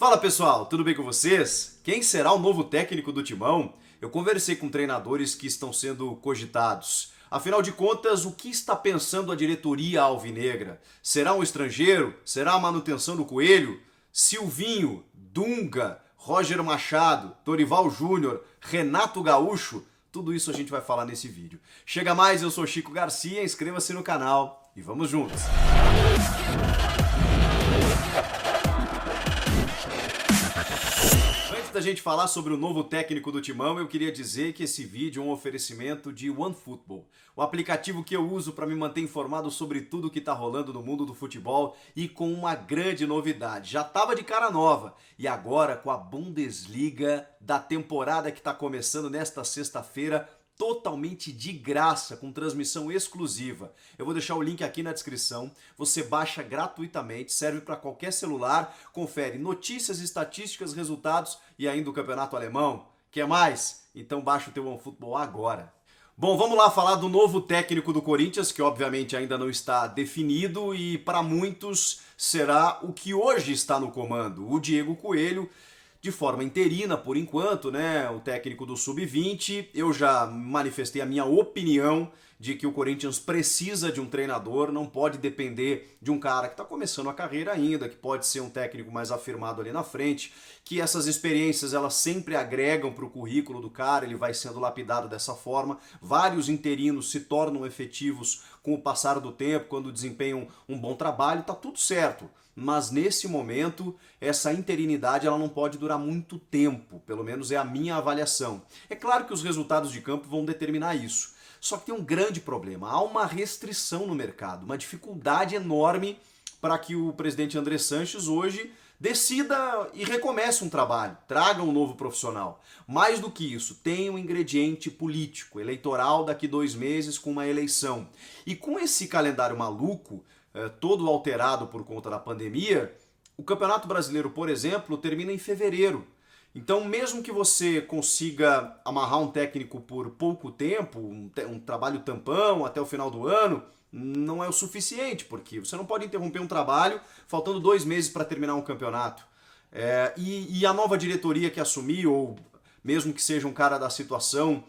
Fala pessoal, tudo bem com vocês? Quem será o novo técnico do Timão? Eu conversei com treinadores que estão sendo cogitados. Afinal de contas, o que está pensando a diretoria alvinegra? Será um estrangeiro? Será a manutenção do Coelho? Silvinho, Dunga, Roger Machado, Dorival Júnior, Renato Gaúcho? Tudo isso a gente vai falar nesse vídeo. Chega mais, eu sou Chico Garcia, inscreva-se no canal e vamos juntos! Antes da gente falar sobre o novo técnico do Timão, eu queria dizer que esse vídeo é um oferecimento de OneFootball, o aplicativo que eu uso para me manter informado sobre tudo que está rolando no mundo do futebol e com uma grande novidade. Já estava de cara nova e agora com a Bundesliga da temporada que está começando nesta sexta-feira, totalmente de graça, com transmissão exclusiva. Eu vou deixar o link aqui na descrição, você baixa gratuitamente, serve para qualquer celular, confere notícias, estatísticas, resultados e ainda o campeonato alemão. Quer mais? Então baixa o teu OneFootball agora. Bom, vamos lá falar do novo técnico do Corinthians, que obviamente ainda não está definido e para muitos será o que hoje está no comando, o Diego Coelho, de forma interina, por enquanto, né? O técnico do Sub-20. Eu já manifestei a minha opinião de que o Corinthians precisa de um treinador, não pode depender de um cara que está começando a carreira ainda, que pode ser um técnico mais afirmado ali na frente, que essas experiências elas sempre agregam para o currículo do cara, ele vai sendo lapidado dessa forma. Vários interinos se tornam efetivos com o passar do tempo, quando desempenham um bom trabalho, tá tudo certo. Mas nesse momento, essa interinidade ela não pode durar muito tempo, pelo menos é a minha avaliação. É claro que os resultados de campo vão determinar isso, só que tem um grande problema, há uma restrição no mercado, uma dificuldade enorme para que o presidente André Sanches hoje decida e recomece um trabalho, traga um novo profissional. Mais do que isso, tem um ingrediente político, eleitoral daqui 2 meses com uma eleição. E com esse calendário maluco, todo alterado por conta da pandemia, o Campeonato Brasileiro, por exemplo, termina em fevereiro. Então, mesmo que você consiga amarrar um técnico por pouco tempo, um trabalho tampão até o final do ano, não é o suficiente, porque você não pode interromper um trabalho faltando 2 meses para terminar um campeonato. E a nova diretoria que assumir, ou mesmo que seja um cara da situação,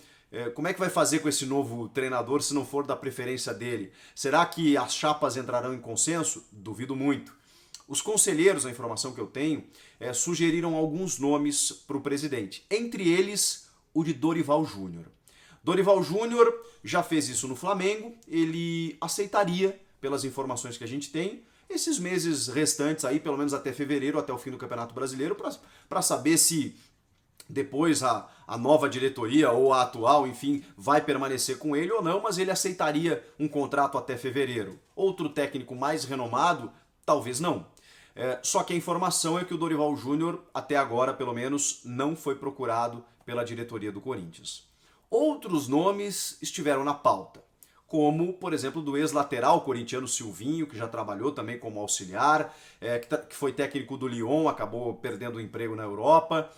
como é que vai fazer com esse novo treinador se não for da preferência dele? Será que as chapas entrarão em consenso? Duvido muito. Os conselheiros, a informação que eu tenho, sugeriram alguns nomes para o presidente. Entre eles, o de Dorival Júnior. Dorival Júnior já fez isso no Flamengo, ele aceitaria, pelas informações que a gente tem, esses meses restantes aí, pelo menos até fevereiro, até o fim do Campeonato Brasileiro, para saber se depois a nova diretoria ou a atual, enfim, vai permanecer com ele ou não, mas ele aceitaria um contrato até fevereiro. Outro técnico mais renomado, talvez não. Só que a informação é que o Dorival Júnior, até agora pelo menos, não foi procurado pela diretoria do Corinthians. Outros nomes estiveram na pauta, como, por exemplo, do ex-lateral corintiano Silvinho, que já trabalhou também como auxiliar, que foi técnico do Lyon, acabou perdendo o emprego na Europa.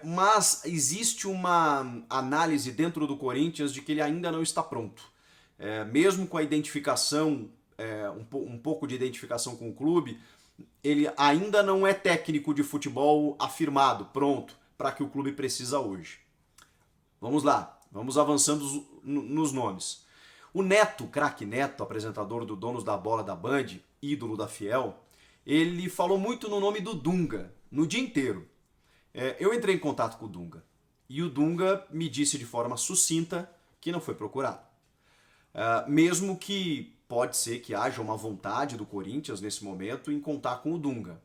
Mas existe uma análise dentro do Corinthians de que ele ainda não está pronto. Mesmo com a identificação, um pouco de identificação com o clube, ele ainda não é técnico de futebol afirmado, pronto, para que o clube precisa hoje. Vamos lá, vamos avançando nos nomes. O Neto, craque Neto, apresentador do Donos da Bola da Band, ídolo da Fiel, ele falou muito no nome do Dunga, no dia inteiro. Eu entrei em contato com o Dunga e o Dunga me disse de forma sucinta que não foi procurado. Mesmo que pode ser que haja uma vontade do Corinthians nesse momento em contar com o Dunga.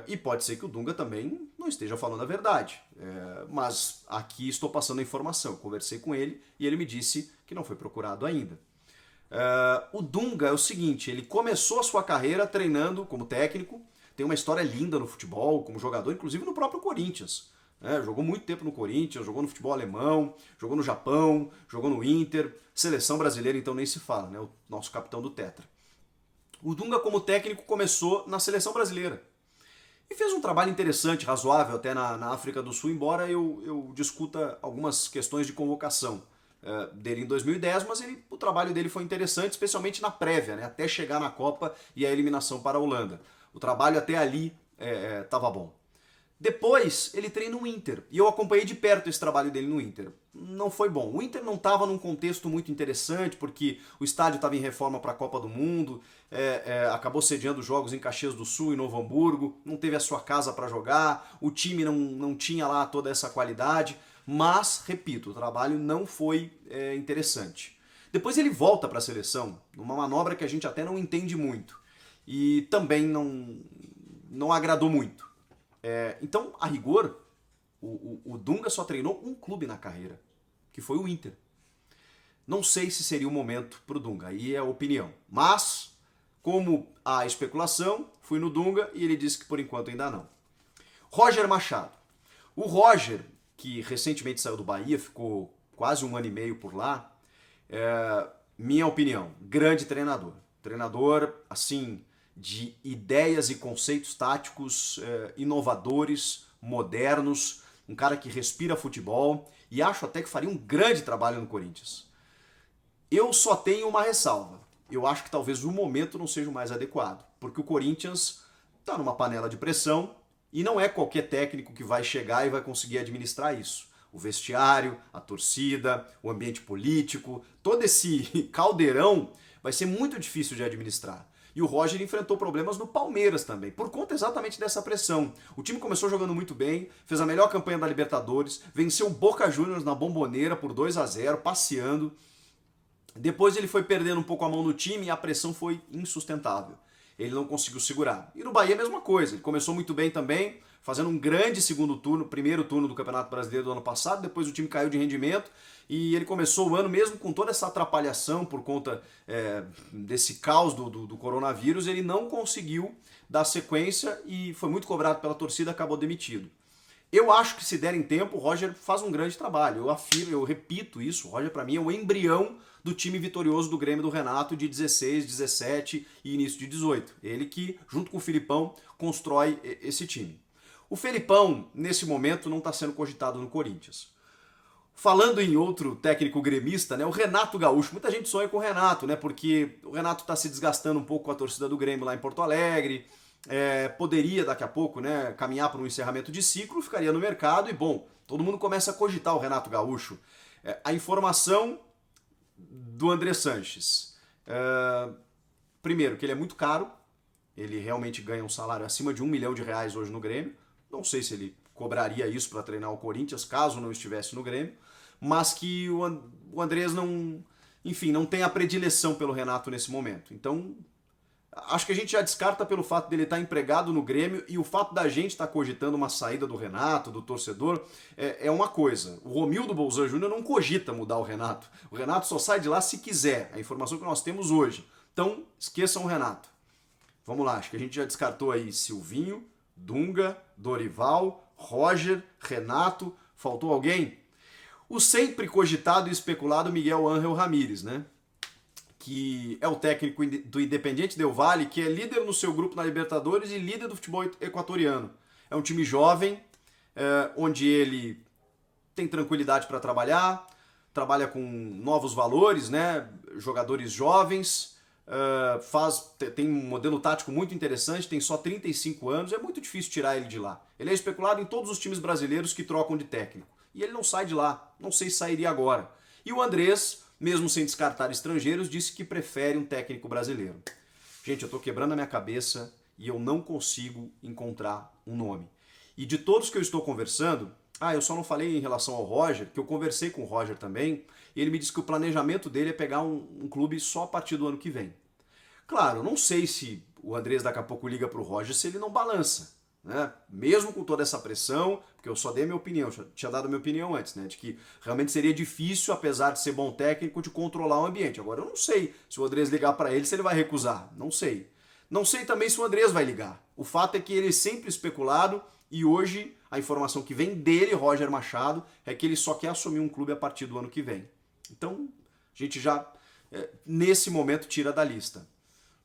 E pode ser que o Dunga também não esteja falando a verdade. Mas aqui estou passando a informação. Conversei com ele e ele me disse que não foi procurado ainda. O Dunga é o seguinte, ele começou a sua carreira treinando como técnico, tem uma história linda no futebol, como jogador, inclusive no próprio Corinthians. Jogou muito tempo no Corinthians, jogou no futebol alemão, jogou no Japão, jogou no Inter, seleção brasileira então nem se fala, né? O nosso capitão do Tetra. O Dunga como técnico começou na seleção brasileira e fez um trabalho interessante, razoável até na África do Sul, embora eu discuta algumas questões de convocação dele em 2010, mas o trabalho dele foi interessante, especialmente na prévia, né? Até chegar na Copa e a eliminação para a Holanda. O trabalho até ali estava bom. Depois ele treina no Inter, e eu acompanhei de perto esse trabalho dele no Inter. Não foi bom. O Inter não estava num contexto muito interessante, porque o estádio estava em reforma para a Copa do Mundo, acabou sediando jogos em Caxias do Sul e Novo Hamburgo, não teve a sua casa para jogar, o time não tinha lá toda essa qualidade, mas, repito, o trabalho não foi interessante. Depois ele volta para a seleção, numa manobra que a gente até não entende muito, e também não agradou muito. Então, a rigor, o Dunga só treinou um clube na carreira, que foi o Inter. Não sei se seria o momento para o Dunga, aí é a opinião. Mas, como há especulação, fui no Dunga e ele disse que por enquanto ainda não. Roger Machado. O Roger, que recentemente saiu do Bahia, ficou quase 1 ano e meio por lá, minha opinião, grande treinador. Treinador, assim, de ideias e conceitos táticos inovadores, modernos, um cara que respira futebol e acho até que faria um grande trabalho no Corinthians. Eu só tenho uma ressalva. Eu acho que talvez o momento não seja o mais adequado, porque o Corinthians está numa panela de pressão e não é qualquer técnico que vai chegar e vai conseguir administrar isso. O vestiário, a torcida, o ambiente político, todo esse caldeirão vai ser muito difícil de administrar. E o Roger enfrentou problemas no Palmeiras também, por conta exatamente dessa pressão. O time começou jogando muito bem, fez a melhor campanha da Libertadores, venceu o Boca Juniors na Bomboneira por 2-0, passeando. Depois ele foi perdendo um pouco a mão no time e a pressão foi insustentável. Ele não conseguiu segurar. E no Bahia a mesma coisa, ele começou muito bem também, fazendo um grande segundo turno, primeiro turno do Campeonato Brasileiro do ano passado, depois o time caiu de rendimento e ele começou o ano mesmo com toda essa atrapalhação por conta desse caos do coronavírus, ele não conseguiu dar sequência e foi muito cobrado pela torcida, acabou demitido. Eu acho que se derem tempo, o Roger faz um grande trabalho. Eu afirmo, eu repito isso, o Roger para mim é o embrião do time vitorioso do Grêmio do Renato de 16, 17 e início de 18. Ele que, junto com o Felipão, constrói esse time. O Felipão, nesse momento, não está sendo cogitado no Corinthians. Falando em outro técnico gremista, né, o Renato Gaúcho. Muita gente sonha com o Renato, né, porque o Renato está se desgastando um pouco com a torcida do Grêmio lá em Porto Alegre. Poderia daqui a pouco, né, caminhar para um encerramento de ciclo, ficaria no mercado e, bom, todo mundo começa a cogitar o Renato Gaúcho. A informação do André Sanches. Primeiro, que ele é muito caro, ele realmente ganha um salário acima de R$1 milhão hoje no Grêmio. Não sei se ele cobraria isso para treinar o Corinthians, caso não estivesse no Grêmio, mas que o Andrés não tem a predileção pelo Renato nesse momento. Então, acho que a gente já descarta pelo fato dele estar empregado no Grêmio e o fato da gente estar cogitando uma saída do Renato, do torcedor, é uma coisa. O Romildo Bolzan Júnior não cogita mudar o Renato. O Renato só sai de lá se quiser. É a informação que nós temos hoje. Então, esqueçam o Renato. Vamos lá, acho que a gente já descartou aí Silvinho, Dunga, Dorival, Roger, Renato. Faltou alguém? O sempre cogitado e especulado Miguel Ángel Ramírez, né? Que é o técnico do Independiente Del Valle, que é líder no seu grupo na Libertadores e líder do futebol equatoriano. É um time jovem, onde ele tem tranquilidade para trabalhar, trabalha com novos valores, né? Jogadores jovens, tem um modelo tático muito interessante, tem só 35 anos, é muito difícil tirar ele de lá. Ele é especulado em todos os times brasileiros que trocam de técnico. E ele não sai de lá, não sei se sairia agora. E o Andrés, mesmo sem descartar estrangeiros, disse que prefere um técnico brasileiro. Gente, eu estou quebrando a minha cabeça e eu não consigo encontrar um nome. E de todos que eu estou conversando, eu só não falei em relação ao Roger, que eu conversei com o Roger também, e ele me disse que o planejamento dele é pegar um clube só a partir do ano que vem. Claro, não sei se o Andrés daqui a pouco liga para o Roger se ele não balança. Né? Mesmo com toda essa pressão, porque eu só dei minha opinião, já tinha dado a minha opinião antes, né? De que realmente seria difícil, apesar de ser bom técnico, de controlar o ambiente. Agora eu não sei se o Andrés ligar para ele, se ele vai recusar, não sei. Não sei também se o Andrés vai ligar. O fato é que ele é sempre especulado e hoje a informação que vem dele, Roger Machado, é que ele só quer assumir um clube a partir do ano que vem. Então, a gente já, nesse momento, tira da lista.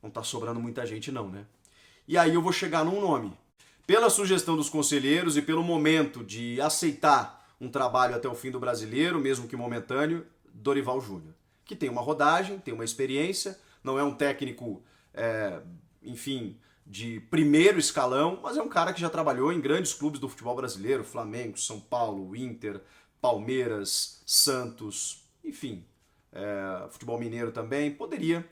Não tá sobrando muita gente não, né? E aí eu vou chegar num nome. Pela sugestão dos conselheiros e pelo momento de aceitar um trabalho até o fim do Brasileiro, mesmo que momentâneo, Dorival Júnior. Que tem uma rodagem, tem uma experiência, não é um técnico, de primeiro escalão, mas é um cara que já trabalhou em grandes clubes do futebol brasileiro, Flamengo, São Paulo, Inter, Palmeiras, Santos, enfim, futebol mineiro também. Poderia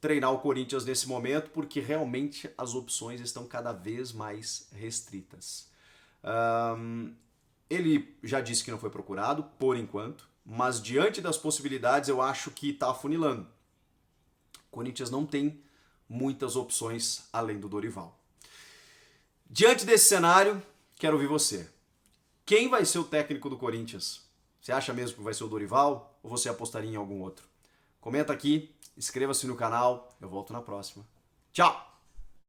treinar o Corinthians nesse momento, porque realmente as opções estão cada vez mais restritas. Ele já disse que não foi procurado, por enquanto, mas diante das possibilidades eu acho que está afunilando. O Corinthians não tem muitas opções além do Dorival. Diante desse cenário, quero ouvir você. Quem vai ser o técnico do Corinthians? Você acha mesmo que vai ser o Dorival ou você apostaria em algum outro? Comenta aqui, inscreva-se no canal, eu volto na próxima. Tchau!